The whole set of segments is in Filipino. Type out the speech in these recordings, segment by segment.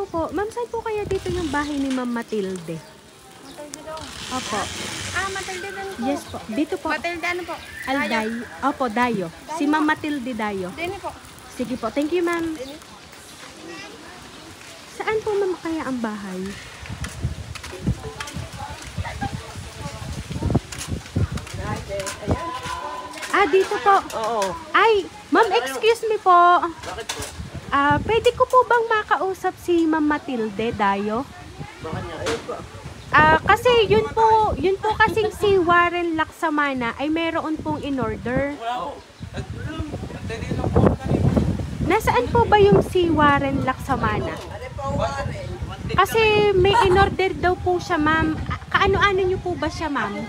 po. Ma'am, saan po kaya dito yung bahay ni Ma'am Matilde? Matilde daw. Opo. Matilde din po. Yes po. Dito po. Matilde ano po? Alday. Opo, Dayo. Si Ma'am Matilde Dayo. Dini po. Sige po. Thank you, ma'am. Saan po, ma'am, kaya ang bahay? Dito po. Oo. Ay, ma'am, excuse me po. Bakit po? Pwede ko po bang makausap si Ma'am Matilde Dayo? Baka niya. Ayun po. Kasi yun po kasing si Warren Laksamana ay meron pong in-order. Wala po. Nasaan po ba yung si Warren Laksamana? Kasi may in-order daw po siya, ma'am. Kaano-ano niyo po ba siya, ma'am?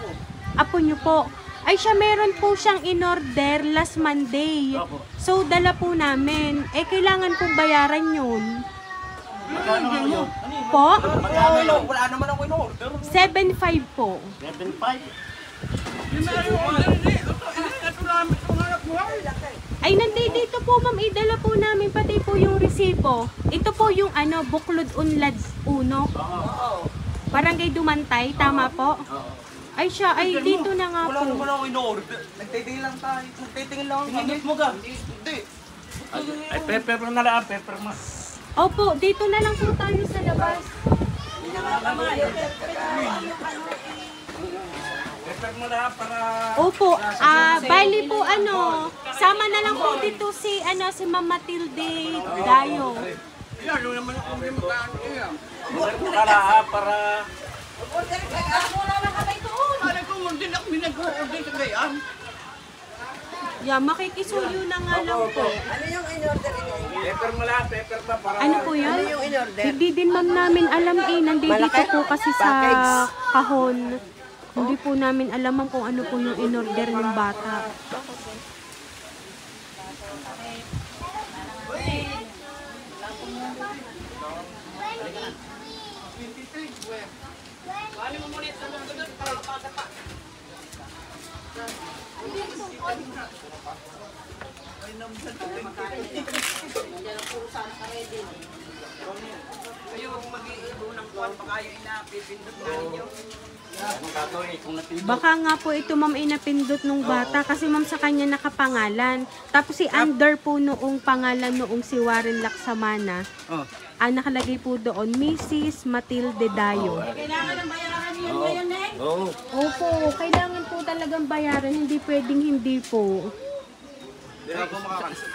Apo niyo po. Ay siya, meron po siyang in-order last Monday. So, dala po namin. Kailangan pong bayaran yun. Magkano nga yun? Po? Wala naman ako in-order. 7.5 po. 7.5. Ay, nandito po, ma'am. Idala po namin pati po yung resibo. Ito po yung Buklod Unlad 1. Barangay Dumantay, tama po? Ay siya, ay dito na nga Wala naman po. ako in-order. Nagtitingin lang tayo. Nagtitingin lang ako. Hiningit mo ka. Hindi. Ay, pepper na lang. Pepper mo. Opo, dito na lang po tayo sa labas. Pepper mo lang para... Opo, bali po sama na lang po dito si Ma'am Matilde Dayo. Yan, yung naman ako hindi magkaan niya. Para... Ano ko, hindi na kami nag-order sa gayaan. Yeah, makikisuyo na nga lang po. Ano yung in-order niyo? Pepper mo lang, pepper ba para... Ano po yun? Ano yung in-order? Hindi din ma'am namin alam nandito po kasi sa kahon. Hindi po namin alam ma'am kung ano po yung in-order ng bata. Baka nga po ito ma'am ay napindot nung bata kasi ma'am sa kanya nakapangalan. Tapos si under po noong pangalan noong si Warren Laksamana. Nakalagay po doon, Mrs. Matilde Dayo. Kailangan ng bayaran yun ngayon eh. Oo. Opo, kailangan po talagang bayaran, hindi pwedeng hindi po. Hindi ako makakansin.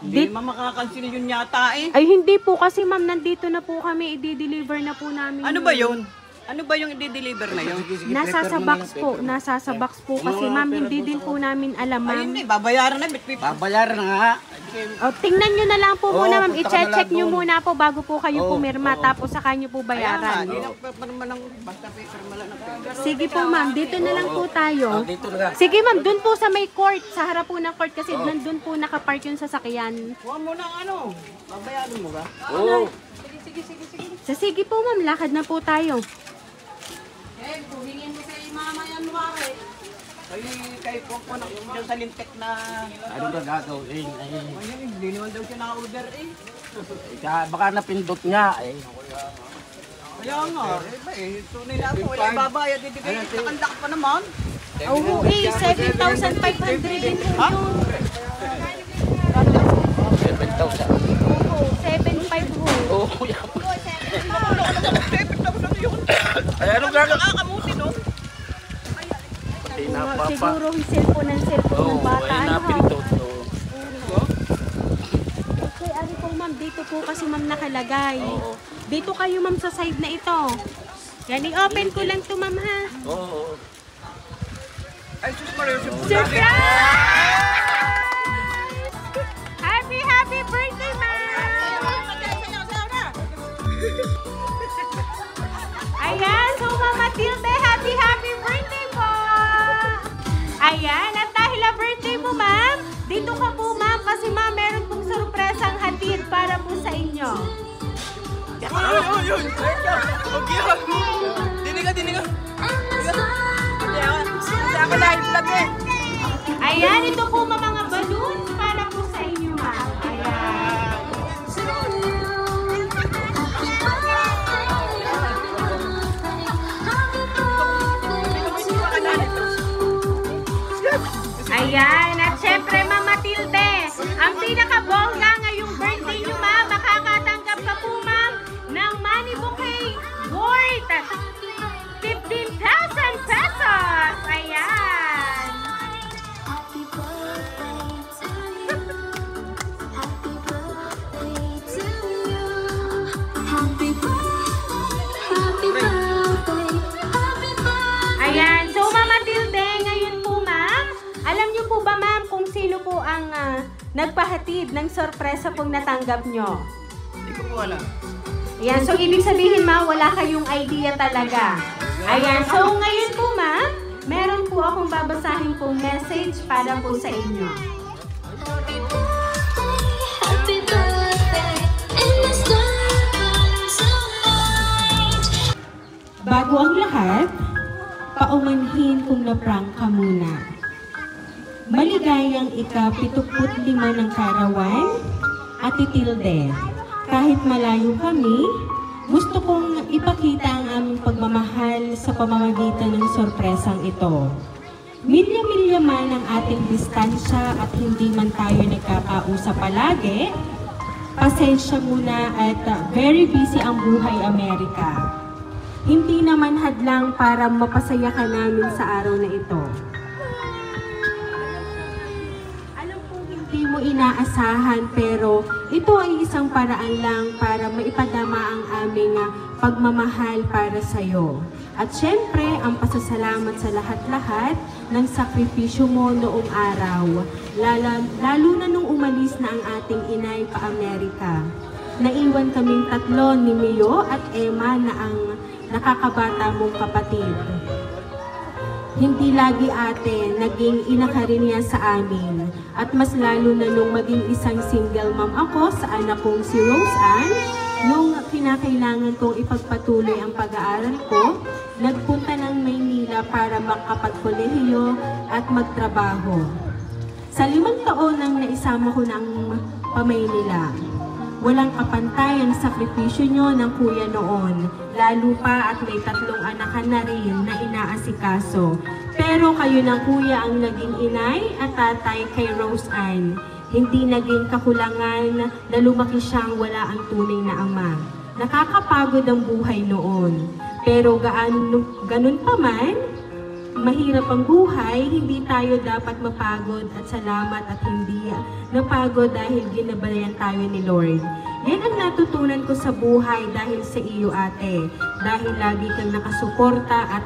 Hindi makakansin yun yata eh. Ay hindi po kasi ma'am, nandito na po kami, i-deliver na po namin. Ano ba yun? Ano ba yung i-deliver na yun? Nasa sa box po, nasa sa box po kasi ma'am, hindi din po namin alam ma'am. Ayun eh, babayaran na. Babayaran na nga. O, tingnan nyo na lang po muna ma'am, i-check nyo muna po bago po kayo pumirma, tapos saka nyo po bayaran. Hindi na pa naman ng basta paper mo lang. Sige po ma'am, dito na lang po tayo. Dito na nga. Sige ma'am, dun po sa may court, sa harap po ng court kasi nandun po nakapark yung sasakyan. Huwag mo na ano, babayaran mo ba? Oo. Sige po ma'am, lakad na po tayo. Hingin mo kay mama yan, Wari. Kay Popo na dyan sa lintek na... Ano ba gagawin? Ayun, hindi naman daw siya naka-order eh. Baka napindot nga eh. Kaya nga, tunay na ako. Wala babayad, ibigay. Nakandak pa naman. Oo, 7,500 din po yun. 7,000. Oo, 7,500 ho. Oo, yan. Ay, anong gagawin? Nakakamuti no? Siguro cellphone ng bata. Ay, napindot. Okay, ano po ma'am, dito po kasi ma'am nakalagay. Dito kayo ma'am sa side na ito. Yan, i-open ko lang to ma'am ha. Oo. Ay, sus Mario, Surprise! Happy birthday ma'am! Ayan, so Ma'am Matilde, happy birthday po! Ayan, at dahil na birthday mo ma'am, dito ka po ma'am kasi ma'am meron pong sorpresang hatid para po sa inyo. Diniga. Hindi ako live vlog eh. Ayan, ito po mga balloons para po sa inyo ma'am. Ayan. nagpahatid ng sorpresa pong natanggap nyo? Hindi ko po alam. Ayan, so ibig sabihin ma'am, wala kayong idea talaga. Ayan, so ngayon po ma'am, meron po akong babasahin pong message para po sa inyo. Happy birthday, and the sun comes tonight. Bago ang lahat, paumanhin kung na-prank ka muna. Maligayang ika-75 ng Karawan, Ate Tilde. Kahit malayo kami, gusto kong ipakita ang aming pagmamahal sa pamamagitan ng sorpresang ito. Milya-milya man ang ating distansya at hindi man tayo nagkakausap palagi, pasensya muna at very busy ang buhay Amerika. Hindi naman hadlang para mapasaya ka namin sa araw na ito. Alam kong hindi mo inaasahan pero ito ay isang paraan lang para maipadama ang aming pagmamahal para sa iyo. At syempre, ang pasasalamat sa lahat-lahat ng sakripisyo mo noong araw, lalo na nung umalis na ang ating inay pa Amerika. Naiwan kaming tatlo ni Mio at Emma na ang nakakabata mong kapatid. Hindi lagi ate, naging ina ka rin niya sa amin. At mas lalo na nung maging isang single mom ako sa anak kong si Rose Ann, nung kinakailangan kong ipagpatuloy ang pag-aaral ko, nagpunta ng Maynila para makapagkolehiyo at magtrabaho. Sa 5 taon nang naisama ko ng pamaynila, walang kapantay ang sakripisyo nyo ng kuya noon, lalo pa at may 3 anak na rin na inaasikaso. Pero kayo ng kuya ang naging inay at tatay kay Rose Ann. Hindi naging kakulangan na lumaki siyang wala ang tunay na ama. Nakakapagod ang buhay noon. Pero ganun pa man, mahirap ang buhay, hindi tayo dapat mapagod at salamat at hindi napagod dahil ginabayan tayo ni Lord. Yan ang natutunan ko sa buhay dahil sa iyo ate. Dahil lagi kang nakasuporta at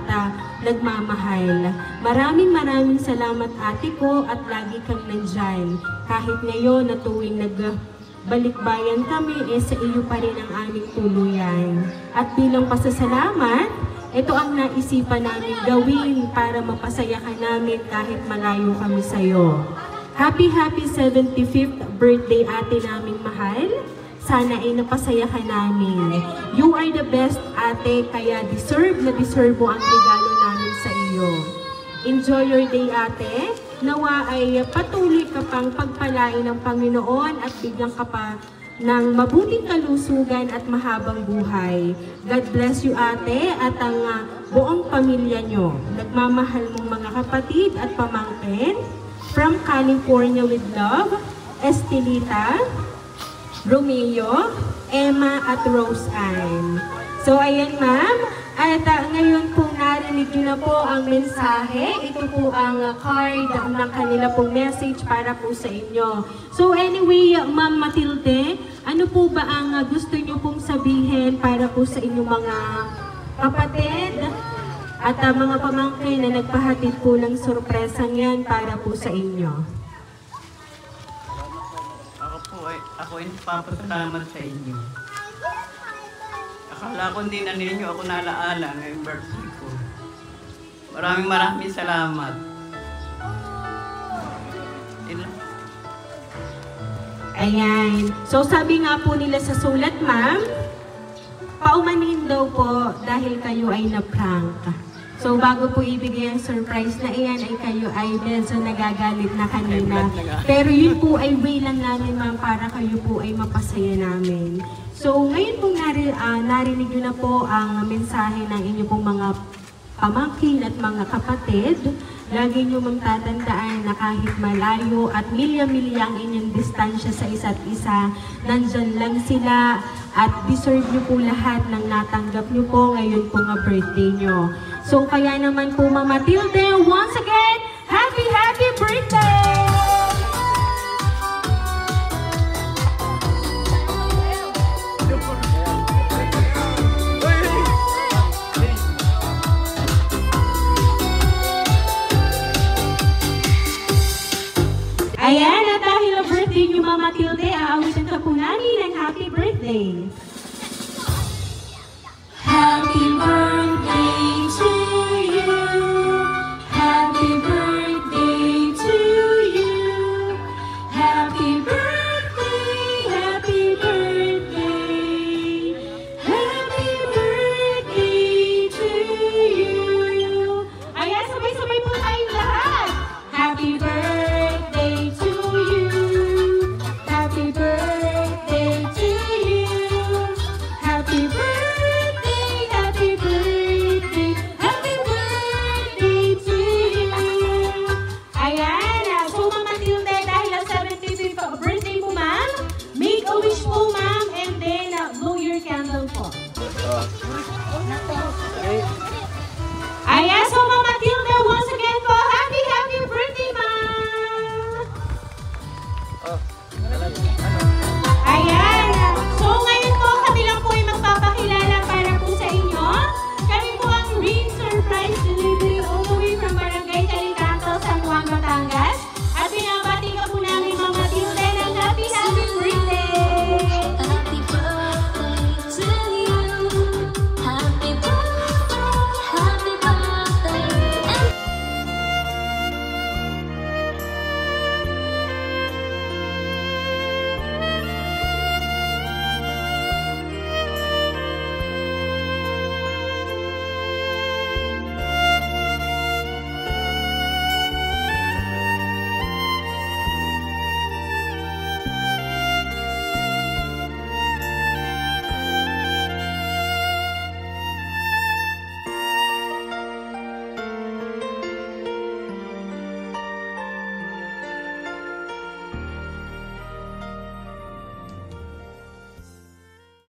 nagmamahal. Maraming salamat ate ko at lagi kang nandyan. Kahit ngayon na tuwing nagbalikbayan kami, sa iyo pa rin ang aming tuluyan. At bilang pasasalamat, ito ang naisipan namin gawin para mapasaya ka namin kahit malayo kami sa iyo. Happy 75th birthday ate naming mahal. Sana ay napasaya ka namin. You are the best ate, kaya deserve mo ang regalo namin sa iyo. Enjoy your day ate. Nawa ay patuloy ka pang pagpalain ng Panginoon at bigyan ka pa ng mabuting kalusugan at mahabang buhay. God bless you ate at ang buong pamilya nyo. Nagmamahal mong mga kapatid at pamangkin. From California with love, Estelita, Romeo, Emma at Rose Ann. So ayan ma'am, at ngayon po narinig nyo na po ang mensahe. Ito po ang card ng kanila pong message para po sa inyo. So anyway, Ma'am Matilde, ano po ba ang gusto nyo pong sabihin para po sa inyong mga kapatid at mga pamangkin na nagpahatid po ng sorpresang yan para po sa inyo? Ako ay papasalamat sa inyo. Akala ko hindi na ninyo ako nalaala ngayong birthday ko. Maraming salamat. Ayan. So sabi nga po nila sa sulat ma'am, paumanhin daw po dahil kayo ay na-prank. So bago po ibigay ang surprise na iyan ay kayo ay medyo nagagalit na kanina. Pero yun po ay way lang namin ma'am para kayo po ay mapasaya namin. So ngayon po narinig nyo na po ang mensahe ng inyong pong mga pamangkin at mga kapatid. Lagi nyo mong tatandaan na kahit malayo at milya-milya ang inyong distansya sa isa't isa, nandyan lang sila at deserve nyo po lahat ng natanggap nyo po ngayon po nga birthday nyo. So kaya naman po Mama Matilde, once again, happy birthday!